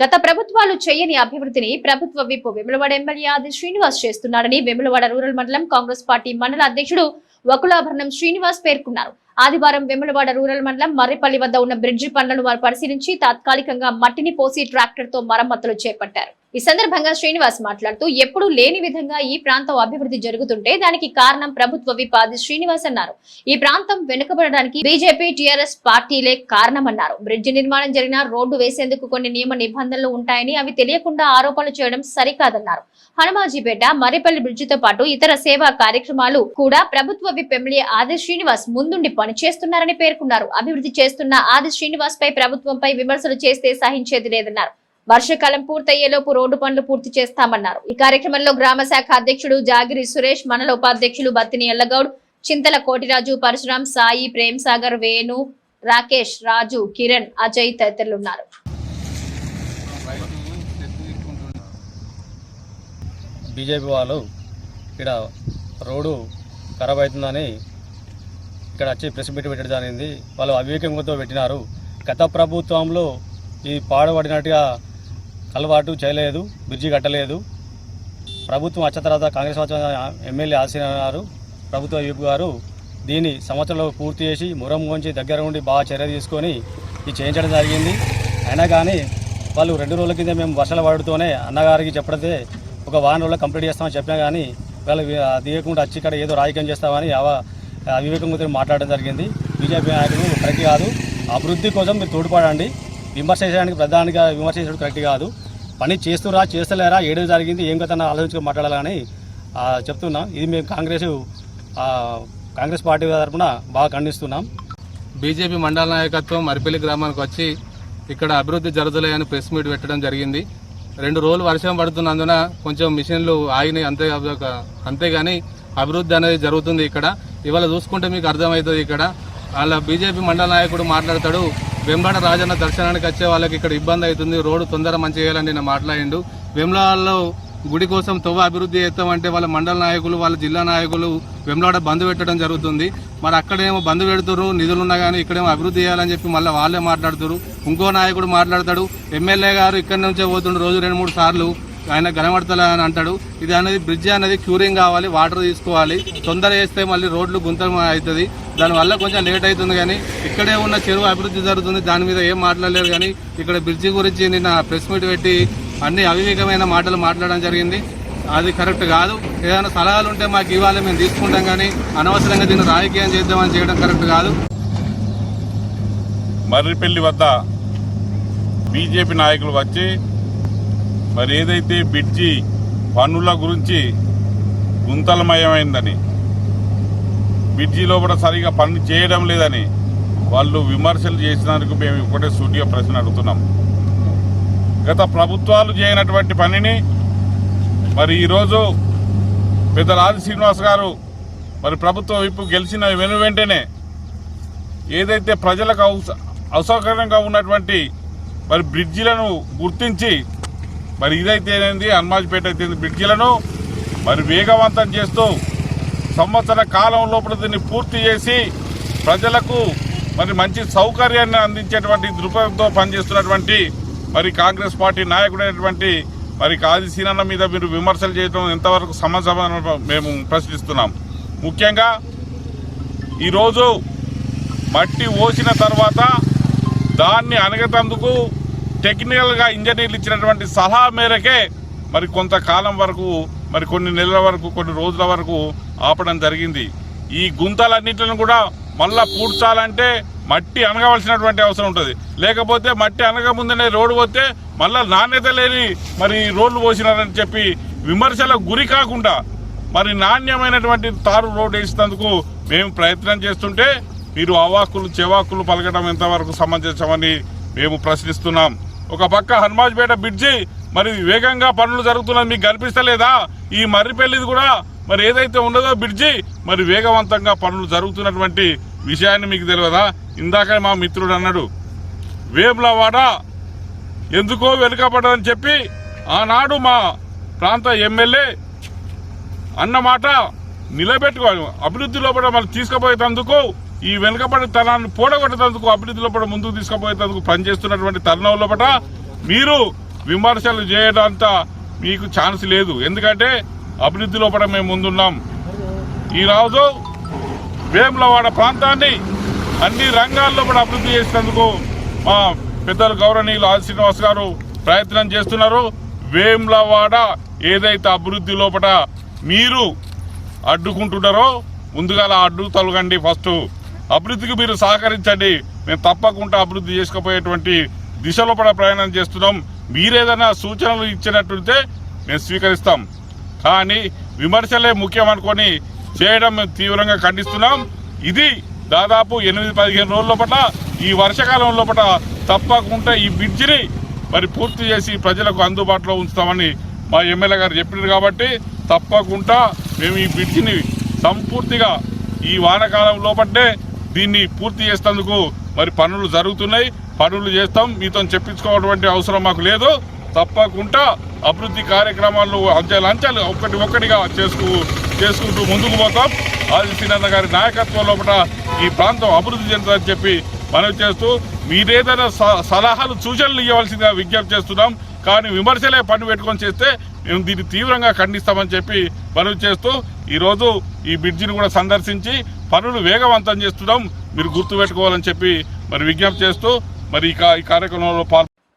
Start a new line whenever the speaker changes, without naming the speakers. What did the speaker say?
గత ప్రభుత్వాలు చేయని అభివృద్ధిని ప్రభుత్వ విప్ వేములవాడ ఎమ్మెల్యే ఆది శ్రీనివాస్ చేస్తున్నాడని వేములవాడ రూరల్ మండలం కాంగ్రెస్ పార్టీ మండల అధ్యక్షుడు వకులాభరణం శ్రీనివాస్ పేర్కొన్నారు. ఆదివారం వేములవాడ రూరల్ మండలం మర్రిపల్లి వద్ద ఉన్న బ్రిడ్జి పనులను వారు పరిశీలించి తాత్కాలికంగా మట్టిని పోసి ట్రాక్టర్ తో మరమ్మతులు చేపట్టారు. ఈ సందర్భంగా శ్రీనివాస్ మాట్లాడుతూ ఎప్పుడూ లేని విధంగా ఈ ప్రాంతం అభివృద్ధి జరుగుతుంటే దానికి కారణం ప్రభుత్వ విప్ ఆది శ్రీనివాస్ అన్నారు. ఈ ప్రాంతం వెనుకబడడానికి బీజేపీ టీఆర్ఎస్ పార్టీలే కారణమన్నారు. బ్రిడ్జి నిర్మాణం జరిగిన రోడ్డు వేసేందుకు కొన్ని నియమ నిబంధనలు ఉంటాయని అవి తెలియకుండా ఆరోపణలు చేయడం సరికాదన్నారు. హనుమాజీపేట మర్రిపల్లి బ్రిడ్జితో పాటు ఇతర సేవా కార్యక్రమాలు కూడా ప్రభుత్వ విప్ ఎమ్మెల్యే ఆది శ్రీనివాస్ ముందుండి పనిచేస్తున్నారని పేర్కొన్నారు. అభివృద్ధి చేస్తున్న ఆది శ్రీనివాస్ పై ప్రభుత్వంపై విమర్శలు చేస్తే సహించేది లేదన్నారు. వర్షాకాలం పూర్తయ్యేలోపు రోడ్డు పనులు పూర్తి చేస్తామన్నారు. ఈ కార్యక్రమంలో గ్రామ శాఖ అధ్యక్షుడు జాగిరి సురేష్, మండల ఉపాధ్యక్షులు బత్తిని ఎల్లగౌడ్, చింతల కోటిరాజు, పరశురాం, సాయి, ప్రేమ్ సాగర్, వేణు, రాకేష్, రాజు, కిరణ్, అజయ్ తదితరులున్నారు.
బీజేపీ వాళ్ళు ఇక్కడ రోడ్డు ఖరాబ్ అవుతుందని ఇక్కడ వచ్చి ప్రెస్ మీట్ పెట్టడం జరిగింది. వాళ్ళు అవివేకంతో పెట్టినారు. గత ప్రభుత్వంలో ఈ పాడుపడినట్టుగా అలవాటు చేయలేదు, బ్రిడ్జి కట్టలేదు. ప్రభుత్వం వచ్చిన తర్వాత కాంగ్రెస్ ఎమ్మెల్యే ఆశీనారు ప్రభుత్వ విప్ గారు దీన్ని సంవత్సరంలో పూర్తి చేసి మురం గురించి దగ్గర ఉండి బాగా చర్య తీసుకొని ఇది చేయించడం జరిగింది. అయినా కానీ వాళ్ళు 2 రోజుల కింద మేము వర్షాలు పడుతూనే అన్నగారికి చెప్పడితే ఒక వారం రోజుల్లో కంప్లీట్ చేస్తామని చెప్పినా కానీ వాళ్ళు దిగకుండా వచ్చి ఇక్కడ ఏదో రాజకీయం చేస్తామని అవివేకంగా మాట్లాడడం జరిగింది. బీజేపీ నాయకులు కరెక్ట్ కాదు. అభివృద్ధి కోసం మీరు తోడ్పడండి. విమర్శ చేయడానికి ప్రధానిగా విమర్శ చేయడం కరెక్ట్ కాదు. పని చేస్తురా చేస్తలేరా ఏడు జరిగింది ఏం కదా ఆలోచించుకొని మాట్లాడాలని చెప్తున్నాం. ఇది మేము కాంగ్రెస్ పార్టీ తరఫున బాగా ఖండిస్తున్నాం.
బీజేపీ మండల నాయకత్వం మర్రిపల్లి గ్రామానికి వచ్చి ఇక్కడ అభివృద్ధి జరుగుతలేదని ప్రెస్ మీట్ పెట్టడం జరిగింది. 2 రోజులు వర్షం పడుతున్నందున కొంచెం మిషన్లు ఆగినాయి అంతేగాని అభివృద్ధి అనేది జరుగుతుంది. ఇక్కడ ఇవాళ చూసుకుంటే మీకు అర్థమవుతుంది. ఇక్కడ వాళ్ళ బీజేపీ మండల నాయకుడు మాట్లాడతాడు, వేములవాడ రాజన్న దర్శనానికి వచ్చే వాళ్ళకి ఇక్కడ ఇబ్బంది అవుతుంది, రోడ్డు తొందర మంచి చేయాలని నేను మాట్లాడిండు. వేములవాడలో గుడి కోసం తవ్వ అభివృద్ధి చేస్తామంటే వాళ్ళ మండల నాయకులు వాళ్ళ జిల్లా నాయకులు వేములవాడ బంద్ పెట్టడం జరుగుతుంది. మరి అక్కడేమో బంద్ పెడుతురు, నిధులున్నా కానీ ఇక్కడేమో అభివృద్ధి చేయాలని చెప్పి మళ్ళీ వాళ్ళే మాట్లాడుతారు. ఇంకో నాయకుడు మాట్లాడతాడు, ఎమ్మెల్యే గారు ఇక్కడి నుంచే పోతుండ్రు రోజు 2-3 సార్లు ఆయన గనబడతలే అని అంటాడు. ఇది అనేది బ్రిడ్జి అనేది క్యూరింగ్ కావాలి, వాటర్ తీసుకోవాలి. తొందర చేస్తే మళ్ళీ రోడ్లు గుంతలు అవుతుంది. దానివల్ల కొంచెం లేట్ అవుతుంది. కానీ ఇక్కడే ఉన్న చెరువు అభివృద్ధి జరుగుతుంది, దాని మీద ఏం మాట్లాడలేరు. కానీ ఇక్కడ బ్రిడ్జి గురించి నిన్న ప్రెస్ మీట్ పెట్టి అన్ని అవివేకమైన మాటలు మాట్లాడడం జరిగింది. అది కరెక్ట్ కాదు. ఏదైనా సలహాలు ఉంటే మాకు ఇవ్వాలి, మేము తీసుకుంటాం. కానీ అనవసరంగా దీన్ని రాజకీయం చేద్దామని చేయడం కరెక్ట్ కాదు.
మర్రిపల్లి వద్ద బీజేపీ నాయకులు వచ్చి మరి ఏదైతే బ్రిడ్జి పనుల గురించి గుంతలమయమైందని, బ్రిడ్జి లోపల సరిగా పనులు చేయడం లేదని వాళ్ళు విమర్శలు చేసినందుకు మేము ఒకటే సూటిగా ప్రశ్న అడుగుతున్నాం. గత ప్రభుత్వాలు చేయనటువంటి పనిని మరి ఈరోజు పెద్దల ఆది శ్రీనివాస్ గారు మరి ప్రభుత్వం వైపు గెలిచిన వెంటనే ఏదైతే ప్రజలకు అసౌకర్యంగా ఉన్నటువంటి మరి బ్రిడ్జిలను గుర్తించి మరి ఇదైతే హనుమాజీపేట అయితే బ్రిడ్జిలను మరి వేగవంతం చేస్తూ సంవత్సర కాలం లోపల దీన్ని పూర్తి చేసి ప్రజలకు మరి మంచి సౌకర్యాన్ని అందించేటువంటి దృక్పథంతో పనిచేస్తున్నటువంటి మరి కాంగ్రెస్ పార్టీ నాయకుడైనటువంటి మరి ఆది శ్రీనివాస్ మీద మీరు విమర్శలు చేయడం ఎంతవరకు సమాజం మేము ప్రశ్నిస్తున్నాం. ముఖ్యంగా ఈరోజు మట్టి ఓసిన తర్వాత దాన్ని అణగేందుకు టెక్నికల్గా ఇంజనీర్లు ఇచ్చినటువంటి సలహా మేరకే మరి కొంతకాలం వరకు మరి కొన్ని నెలల వరకు కొన్ని రోజుల వరకు ఆపడం జరిగింది. ఈ గుంతలన్నింటిని కూడా మళ్ళా పూడ్చాలంటే మట్టి అనగవలసినటువంటి అవసరం ఉంటుంది. లేకపోతే మట్టి అనగ ముందనే రోడ్డు పోతే మళ్ళీ నాణ్యత లేని మరి రోడ్లు పోసినారని చెప్పి విమర్శలకు గురి కాకుండా మరి నాణ్యమైనటువంటి తారు రోడ్డు వేసినందుకు మేము ప్రయత్నం చేస్తుంటే మీరు అవాక్కులు చెవాక్కులు పలకడం ఎంతవరకు సమంజసమని మేము ప్రశ్నిస్తున్నాం. ఒక పక్క హనుమాజీపేట బ్రిడ్జి మరి వేగంగా పనులు జరుగుతున్నది మీకు కనిపిస్తలేదా? ఈ మర్రిపల్లిది కూడా మరి ఏదైతే ఉన్నదో బ్రిడ్జి మరి వేగవంతంగా పనులు జరుగుతున్నటువంటి విషయాన్ని మీకు తెలియదా? ఇందాక మా మిత్రుడు అన్నాడు వేములవాడ ఎందుకో వెనుకబడదని చెప్పి ఆనాడు మా ప్రాంత ఎమ్మెల్యే అన్నమాట నిలబెట్టుకోవాలి. అభివృద్ధి లోపల మనం తీసుకుపోయేందుకు ఈ వెనుకబడితనాన్ని పోడగొట్టేందుకు అభివృద్ధి లోపల ముందుకు తీసుకుపోయేందుకు పనిచేస్తున్నటువంటి తరుణం లోపల మీరు విమర్శలు చేయడంత మీకు ఛాన్స్ లేదు. ఎందుకంటే అభివృద్ధి లోపల మేము ముందున్నాం. ఈరోజు వేములవాడ ప్రాంతాన్ని అన్ని రంగాల్లో కూడా అభివృద్ధి చేసేందుకు మా పెద్దలు గౌరవనీయులు ఆది శ్రీనివాస్ గారు ప్రయత్నం చేస్తున్నారు. వేములవాడ ఏదైతే అభివృద్ధి లోపల మీరు అడ్డుకుంటున్నారో ముందుగా అడ్డు తొలగండి. ఫస్ట్ అభివృద్ధికి మీరు సహకరించండి. మేము తప్పకుండా అభివృద్ధి చేసుకుపోయేటువంటి దిశలో కూడా ప్రయాణం చేస్తున్నాం. మీరేదైనా సూచనలు ఇచ్చినట్టుంటే మేము స్వీకరిస్తాం. కానీ విమర్శలే ముఖ్యం అనుకొని చేయడం మేము తీవ్రంగా ఖండిస్తున్నాం. ఇది దాదాపు 8-15 రోజుల లోపల ఈ వర్షాకాలం లోపల తప్పకుండా ఈ బ్రిడ్జిని మరి పూర్తి చేసి ప్రజలకు అందుబాటులో ఉంచుతామని మా ఎమ్మెల్యే గారు చెప్పినారు. కాబట్టి తప్పకుండా మేము ఈ బ్రిడ్జిని సంపూర్తిగా ఈ వానాకాలం లోపలే దీన్ని పూర్తి చేసేందుకు మరి పనులు జరుగుతున్నాయి. పనులు చేస్తాం. మీతో చెప్పించుకోవాల్సిన అవసరం మాకు లేదు. తప్పకుండా అభివృద్ధి కార్యక్రమాలు అంచెలు ఒక్కటిగా చేసుకుంటూ ముందుకు పోతాం. ఆది శ్రీనన్న గారి నాయకత్వం లోపల ఈ ప్రాంతం అభివృద్ధి చెందుతుందని చెప్పి మనవి చేస్తూ మీరేదైనా సలహాలు సూచనలు ఇవ్వవలసిందిగా విజ్ఞప్తి చేస్తున్నాం. కానీ విమర్శలే పని పెట్టుకొని చేస్తే మేము దీన్ని తీవ్రంగా ఖండిస్తామని చెప్పి మనవి చేస్తూ ఈరోజు ఈ బ్రిడ్జిని కూడా సందర్శించి పనులు వేగవంతం చేస్తున్నాం. మీరు గుర్తుపెట్టుకోవాలని చెప్పి మరి విజ్ఞప్తి చేస్తూ మరి ఈ కార్యక్రమంలో